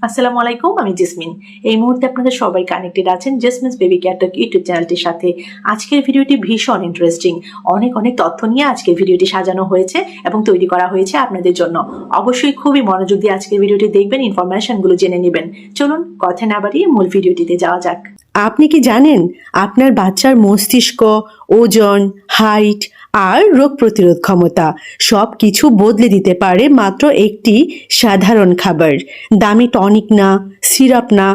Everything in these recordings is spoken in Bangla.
আসসালামু আলাইকুম, আমি জেসমিন। এই মুহূর্তে আপনাদের সবাই কানেক্টেড আছেন জেসমিনস বেবি কেয়ার টক ইউটিউব চ্যানেলটির সাথে। আজকের ভিডিওটি ভীষণ ইন্টারেস্টিং। অনেক অনেক তথ্য নিয়ে আজকের ভিডিওটি সাজানো হয়েছে এবং তৈরি করা হয়েছে আপনাদের জন্য। অবশ্যই খুবই মনোযোগ দিয়ে আজকের ভিডিওটি দেখবেন, ইনফরমেশনগুলো জেনে নেবেন। চলুন কথা না বাড়িয়ে মূল ভিডিওটিতে যাওয়া যাক। আপনি কি জানেন আপনার বাচ্চার মস্তিষ্ক, ওজন, হাইট আর রোগ প্রতিরোধ ক্ষমতা সব কিছু বদলে দিতে পারে মাত্র একটি সাধারণ খাবার। দামি টনিক না, সিরাপ না,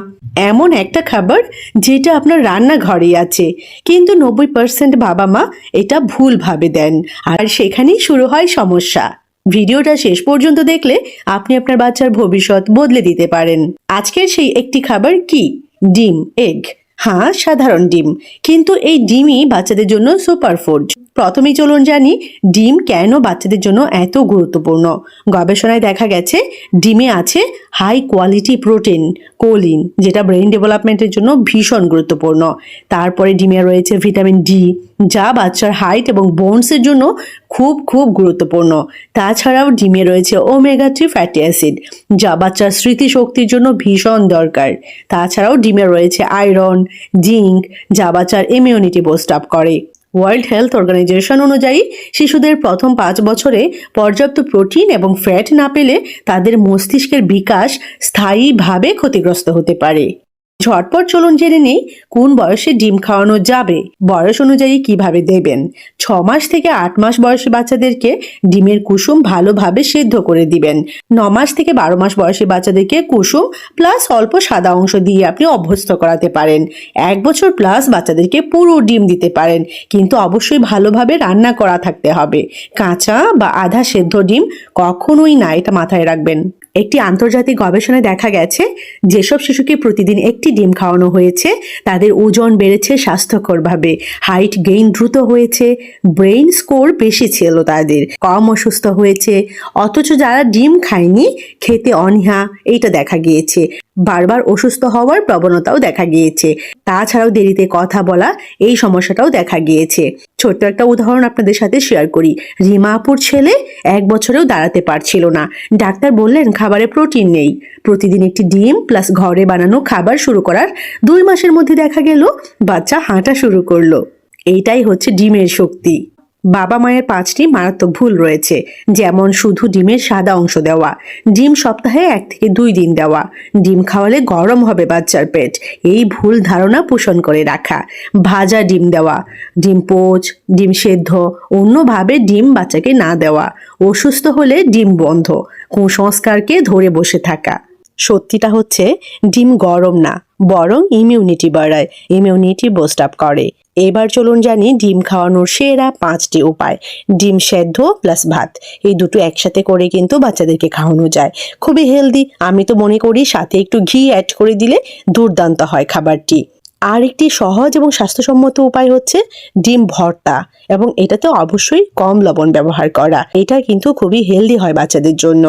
এমন একটা খাবার যেটা আপনার রান্নাঘরেই আছে, কিন্তু 90% বাবা মা এটা ভুলভাবে দেন, আর সেখানেই শুরু হয় সমস্যা। ভিডিওটা শেষ পর্যন্ত দেখলে আপনি আপনার বাচ্চার ভবিষ্যৎ বদলে দিতে পারেন। আজকের সেই একটি খাবার কি? ডিম, এগ। হ্যাঁ, সাধারণ ডিম, কিন্তু এই ডিমই বাচ্চাদের জন্য সুপারফুড। প্রথমেই চলুন জানি ডিম কেন বাচ্চাদের জন্য এত গুরুত্বপূর্ণ। গবেষণায় দেখা গেছে ডিমে আছে হাই কোয়ালিটি প্রোটিন, কোলিন, যেটা ব্রেন ডেভেলপমেন্টের জন্য ভীষণ গুরুত্বপূর্ণ। তারপরে ডিমে রয়েছে ভিটামিন ডি, যা বাচ্চার হাইট এবং বোনসের জন্য খুব খুব গুরুত্বপূর্ণ। তাছাড়াও ডিমে রয়েছে ওমেগা 3 ফ্যাটি অ্যাসিড, যা বাচ্চার স্মৃতিশক্তির জন্য ভীষণ দরকার। তাছাড়াও ডিমে রয়েছে আয়রন, জিঙ্ক, যা বাচ্চার ইমিউনিটি বুস্ট আপ করে। ওয়ার্ল্ড হেলথ অর্গানাইজেশন অনুযায়ী শিশুদের প্রথম 5 বছরে পর্যাপ্ত প্রোটিন এবং ফ্যাট না পেলে তাদের মস্তিষ্কের বিকাশ স্থায়ীভাবে ক্ষতিগ্রস্ত হতে পারে। ঝটপট চলুন জেনে নেই কোন বয়সে ডিম খাওয়ানো যাবে, বয়স অনুযায়ী কিভাবে দেবেন। 6 মাস থেকে 8 মাস বয়সী বাচ্চাদেরকে ডিমের কুসুম ভালোভাবে সেদ্ধ করে দিবেন। 9 মাস থেকে 12 মাস বয়সী বাচ্চাদেরকে কুসুম প্লাস অল্প সাদা অংশ দিয়ে আপনি অভ্যস্ত করাতে পারেন। 1 বছর প্লাস বাচ্চাদেরকে পুরো ডিম দিতে পারেন, কিন্তু অবশ্যই ভালোভাবে রান্না করা থাকতে হবে। কাঁচা বা আধা সেদ্ধ ডিম কখনোই না, এটা মাথায় রাখবেন। একটি আন্তর্জাতিক গবেষণায় দেখা গেছে যেসব শিশুকে প্রতিদিন একটি ডিম খাওয়ানো হয়েছে তাদের ওজন বেড়েছে স্বাস্থ্যকরভাবে, হাইট গেইন দ্রুত হয়েছে, ব্রেইন স্কোর বেশি ছিল, তাদের কম অসুস্থ হয়েছে। অথচ যারা ডিম খায়নি, খেতে অনীহা, এইটা দেখা গিয়েছে। বারবার অসুস্থ হওয়ার প্রবণতাও দেখা গিয়েছে। তাছাড়াও দেরিতে কথা বলা, এই সমস্যাটাও দেখা গিয়েছে। ছোট্ট একটা উদাহরণ আপনাদের সাথে শেয়ার করি। রিমা আপুর ছেলে 1 বছরেও দাঁড়াতে পারছিল না। ডাক্তার বললেন খাবারে প্রোটিন নেই। প্রতিদিন একটি ডিম প্লাস ঘরে বানানো খাবার শুরু করার 2 মাসের মধ্যে দেখা গেল বাচ্চা হাঁটা শুরু করলো। এইটাই হচ্ছে ডিমের শক্তি। বাবা মায়ের 5টি মারাত্মক ভুল রয়েছে, যেমন শুধু ডিমের সাদা অংশ দেওয়া, ডিম সপ্তাহে 1 থেকে 2 দিন দেওয়া, ডিম খাওয়ালে গরম হবে বাচ্চার পেট, এই ভুল ধারণা পোষণ করে রাখা, ভাজা ডিম দেওয়া, ডিম পোচ, ডিম সেদ্ধ, অন্যভাবে ডিম বাচ্চাকে না দেওয়া, অসুস্থ হলে ডিম বন্ধ, কুসংস্কারকে ধরে বসে থাকা। সত্যিটা হচ্ছে ডিম গরম না, বরং ইমিউনিটি বাড়ায়, ইমিউনিটি বুস্ট আপ করে। এবার চলুন জানি ডিম খাওয়ানোর সেরা 5টি উপায়। ডিম সেদ্ধ প্লাস ভাত, এই দুটো একসাথে করে কিন্তু বাচ্চাদেরকে খাওয়ানো যায়, খুবই হেলদি। আমি তো মনে করি সাথে একটু ঘি অ্যাড করে দিলে দুর্দান্ত হয় খাবারটি। আর একটি সহজ এবং স্বাস্থ্যসম্মত উপায় হচ্ছে ডিম ভর্তা, এবং এটাতে অবশ্যই কম লবণ ব্যবহার করা। এটা কিন্তু খুবই হেলদি হয় বাচ্চাদের জন্য।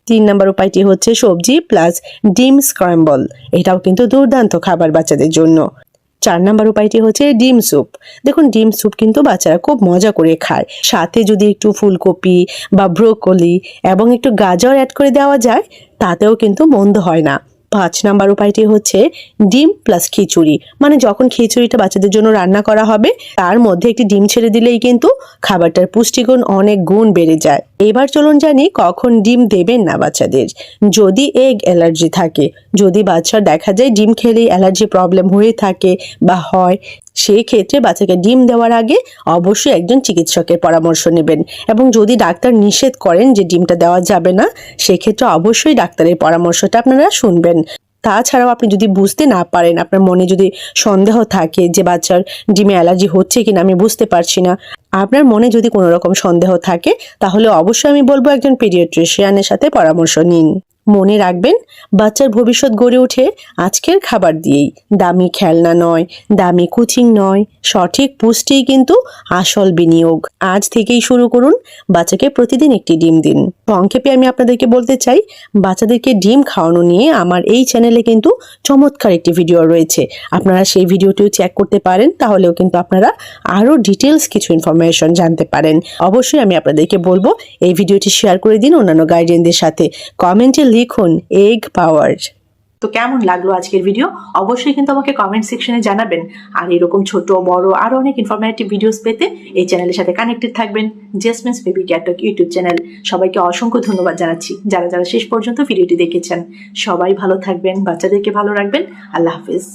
3 নম্বর উপায়টি হচ্ছে সবজি প্লাস ডিম স্ক্র্যাম্বল, এটাও কিন্তু দুর্দান্ত খাবার বাচ্চাদের জন্য। 4 নম্বর উপায়টি হচ্ছে ডিম স্যুপ। দেখুন, ডিম স্যুপ কিন্তু বাচ্চারা খুব মজা করে খায়। সাথে যদি একটু ফুলকপি বা ব্রোকলি এবং একটু গাজর অ্যাড করে দেওয়া যায়, তাতেও কিন্তু মন্দ হয় না। 5 নম্বর উপায়টি হচ্ছে ডিম প্লাস খিচুড়ি, মানে যখন খিচুড়িটা বাচ্চাদের জন্য রান্না করা হবে তার মধ্যে একটি ডিম ছেড়ে দিলেই কিন্তু খাবারটার পুষ্টিগুণ অনেক গুণ বেড়ে যায়। এবার চলুন জানি কখন ডিম দেবেন না বাচ্চাদের। যদি এগ অ্যালার্জি থাকে, যদি বাচ্চার দেখা যায় ডিম খেলেই অ্যালার্জি প্রবলেম হয়ে থাকে বা হয়, সেই ক্ষেত্রে বাচ্চাকে ডিম দেওয়ার আগে অবশ্যই একজন চিকিৎসকের পরামর্শ নেবেন। এবং যদি ডাক্তার নিষেধ করেন যে ডিমটা দেওয়া যাবে না, সেক্ষেত্রে অবশ্যই ডাক্তারের পরামর্শটা আপনারা শুনবেন। তাছাড়াও আপনি যদি বুঝতে না পারেন, আপনার মনে যদি সন্দেহ থাকে যে বাচ্চার ডিমে অ্যালার্জি হচ্ছে কিনা আমি বুঝতে পারছি না, আপনার মনে যদি কোনো রকম সন্দেহ থাকে, তাহলে অবশ্যই আমি বলবো একজন পেডিয়াট্রিশিয়ানের সাথে পরামর্শ নিন। মনে রাখবেন, বাচ্চার ভবিষ্যৎ গড়ে ওঠে আজকের খাবার দিয়েই। দামি খেলনা নয়, দামি কোচিং নয়, সঠিক পুষ্টিই কিন্তু আসল বিনিয়োগ। আজ থেকেই শুরু করুন, বাচ্চাকে প্রতিদিন একটি ডিম দিন। সংক্ষেপে আমি আপনাদেরকে বলতে চাই, বাচ্চাদেরকে ডিম খাওয়ানো নিয়ে আমার এই চ্যানেলে কিন্তু চমৎকার একটি ভিডিও রয়েছে, আপনারা সেই ভিডিওটিও চেক করতে পারেন, তাহলেও কিন্তু আপনারা আরও ডিটেলস কিছু ইনফরমেশন জানতে পারেন। অবশ্যই আমি আপনাদেরকে বলবো এই ভিডিওটি শেয়ার করে দিন অন্যান্য গার্ডিয়ানদের সাথে। কমেন্টে লিখুন এগ পাওয়ার। তো কেমন লাগলো আজকের ভিডিও অবশ্যই কিন্তু আমাকে কমেন্ট সেকশনে জানাবেন। আর এরকম ছোট বড় আরো অনেক ইনফরমেটিভ ভিডিওস পেতে এই চ্যানেলের সাথে কানেক্টেড থাকবেন। Jasmine's baby care talk YouTube channel. সবাইকে অসংখ্য ধন্যবাদ জানাচ্ছি যারা যারা শেষ পর্যন্ত ভিডিওটি দেখেছেন। সবাই ভালো থাকবেন, বাচ্চাদেরকে ভালো রাখবেন। আল্লাহ হাফিজ।